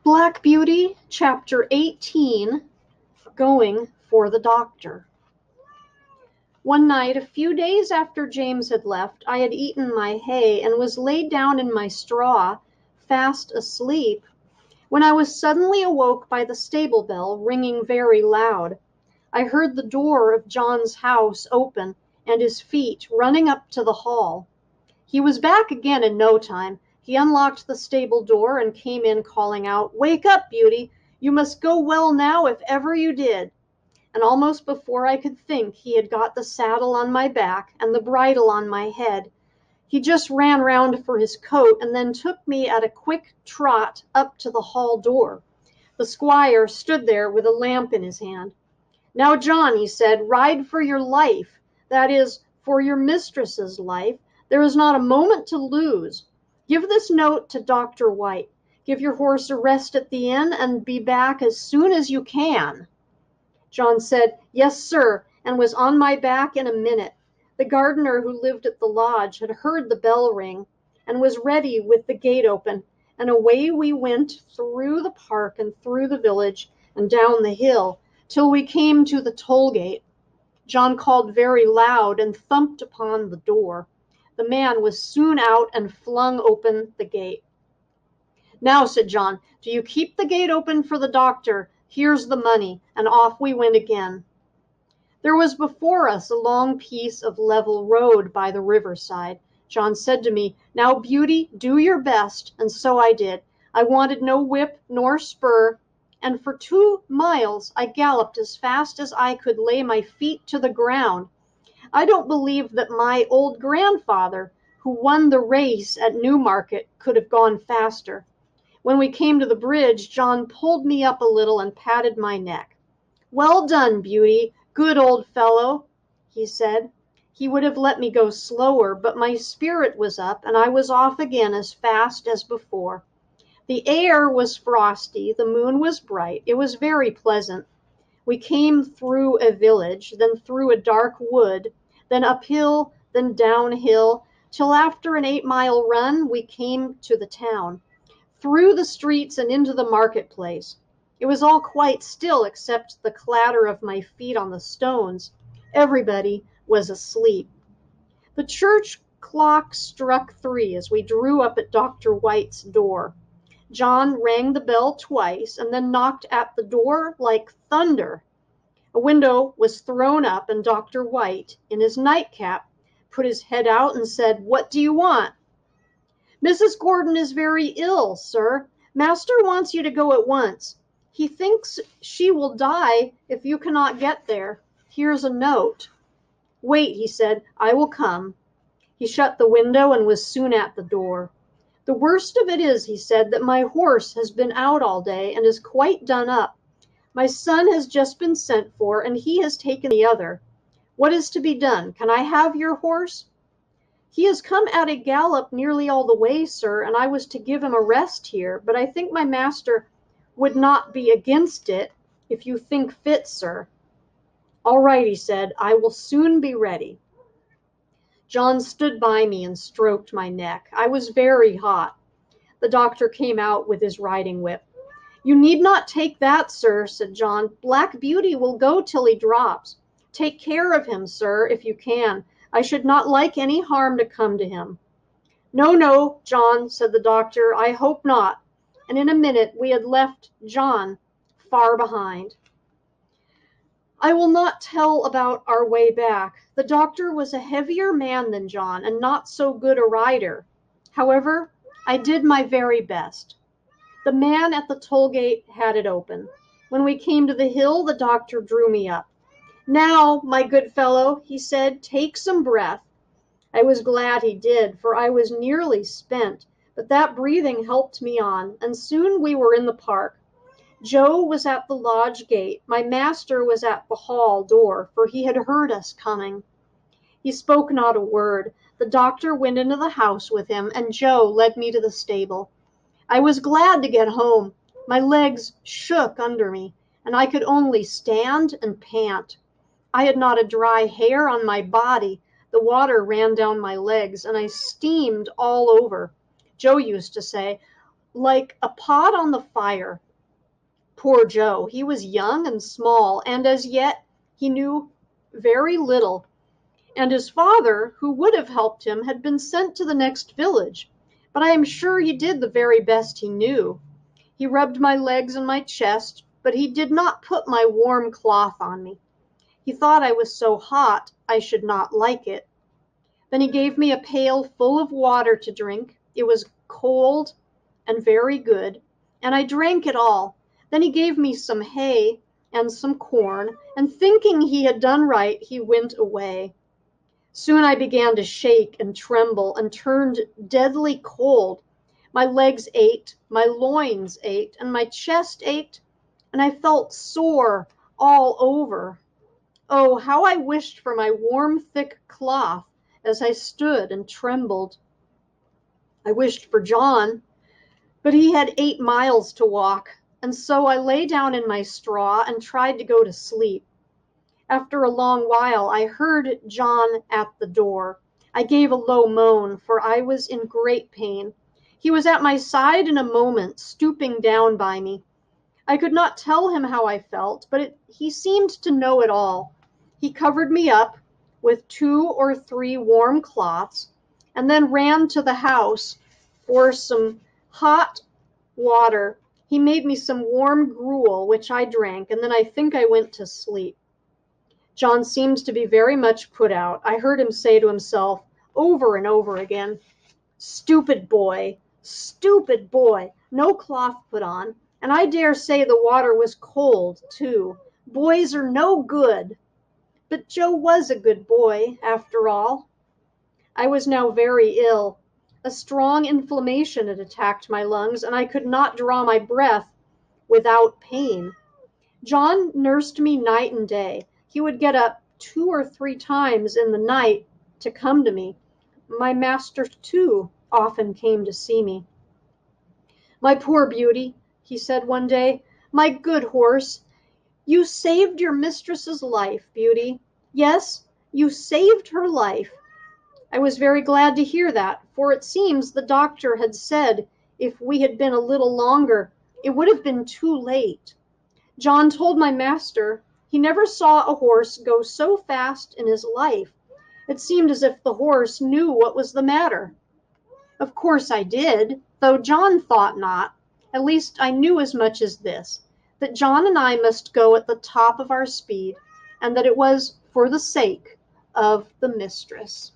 Black Beauty, Chapter 18, Going for the Doctor. One night, a few days after James had left, I had eaten my hay and was laid down in my straw, fast asleep, when I was suddenly awoke by the stable bell ringing very loud. I heard the door of John's house open and his feet running up to the hall. He was back again in no time. He unlocked the stable door and came in calling out, "Wake up, Beauty! You must go well now if ever you did." And almost before I could think, he had got the saddle on my back and the bridle on my head. He just ran round for his coat and then took me at a quick trot up to the hall door. The squire stood there with a lamp in his hand. "Now, John," he said, "ride for your life, that is, for your mistress's life. There is not a moment to lose. Give this note to Dr. White. Give your horse a rest at the inn and be back as soon as you can." John said, "Yes, sir," and was on my back in a minute. The gardener who lived at the lodge had heard the bell ring and was ready with the gate open, and away we went through the park and through the village and down the hill till we came to the toll gate. John called very loud and thumped upon the door. The man was soon out and flung open the gate. "Now," said John, "do you keep the gate open for the doctor. Here's the money," and off we went again. There was before us a long piece of level road by the riverside. John said to me, "Now, Beauty, do your best," and so I did. I wanted no whip nor spur, and for 2 miles I galloped as fast as I could lay my feet to the ground. I don't believe that my old grandfather, who won the race at Newmarket, could have gone faster. When we came to the bridge, John pulled me up a little and patted my neck. "Well done, Beauty, good old fellow," he said. He would have let me go slower, but my spirit was up, and I was off again as fast as before. The air was frosty, the moon was bright, it was very pleasant. We came through a village, then through a dark wood, then uphill, then downhill, till after an 8-mile run we came to the town, through the streets and into the marketplace. It was all quite still except the clatter of my feet on the stones. Everybody was asleep. The church clock struck 3 as we drew up at Dr. White's door. John rang the bell twice and then knocked at the door like thunder. A window was thrown up, and Dr. White, in his nightcap, put his head out and said, "What do you want?" "Mrs. Gordon is very ill, sir. Master wants you to go at once. He thinks she will die if you cannot get there. Here's a note." "Wait," he said, "I will come." He shut the window and was soon at the door. "The worst of it is," he said, "that my horse has been out all day and is quite done up. My son has just been sent for, and he has taken the other. What is to be done? Can I have your horse?" "He has come at a gallop nearly all the way, sir, and I was to give him a rest here, but I think my master would not be against it, if you think fit, sir." "All right," he said, "I will soon be ready." John stood by me and stroked my neck. I was very hot. The doctor came out with his riding whip. "You need not take that, sir," said John. "Black Beauty will go till he drops. Take care of him, sir, if you can. I should not like any harm to come to him." "No, no, John," said the doctor, "I hope not." And in a minute we had left John far behind. I will not tell about our way back. The doctor was a heavier man than John, and not so good a rider. However, I did my very best. The man at the toll gate had it open. When we came to the hill, the doctor drew me up. "Now, my good fellow," he said, "take some breath." I was glad he did, for I was nearly spent, but that breathing helped me on, and soon we were in the park. Joe was at the lodge gate. My master was at the hall door, for he had heard us coming. He spoke not a word. The doctor went into the house with him, and Joe led me to the stable. I was glad to get home. My legs shook under me, and I could only stand and pant. I had not a dry hair on my body. The water ran down my legs, and I steamed all over. Joe used to say, like a pot on the fire. Poor Joe, he was young and small, and as yet he knew very little, and his father, who would have helped him, had been sent to the next village, but I am sure he did the very best he knew. He rubbed my legs and my chest, but he did not put my warm cloth on me. He thought I was so hot I should not like it. Then he gave me a pail full of water to drink. It was cold and very good, and I drank it all. Then he gave me some hay and some corn, and thinking he had done right, he went away. Soon I began to shake and tremble and turned deadly cold. My legs ached, my loins ached, and my chest ached, and I felt sore all over. Oh, how I wished for my warm, thick cloth as I stood and trembled. I wished for John, but he had 8 miles to walk, and so I lay down in my straw and tried to go to sleep. After a long while, I heard John at the door. I gave a low moan, for I was in great pain. He was at my side in a moment, stooping down by me. I could not tell him how I felt, but he seemed to know it all. He covered me up with 2 or 3 warm cloths, and then ran to the house for some hot water. He made me some warm gruel, which I drank, and then I think I went to sleep. John seemed to be very much put out. I heard him say to himself over and over again, "Stupid boy, stupid boy, no cloth put on, and I dare say the water was cold, too. Boys are no good." But Joe was a good boy, after all. I was now very ill. A strong inflammation had attacked my lungs, and I could not draw my breath without pain. John nursed me night and day. He would get up 2 or 3 times in the night to come to me. My master, too, often came to see me. "My poor Beauty," he said one day, "my good horse, you saved your mistress's life, Beauty. Yes, you saved her life." I was very glad to hear that, for it seems the doctor had said if we had been a little longer, it would have been too late. John told my master he never saw a horse go so fast in his life. It seemed as if the horse knew what was the matter. Of course I did, though John thought not. At least I knew as much as this, that John and I must go at the top of our speed, and that it was for the sake of the mistress.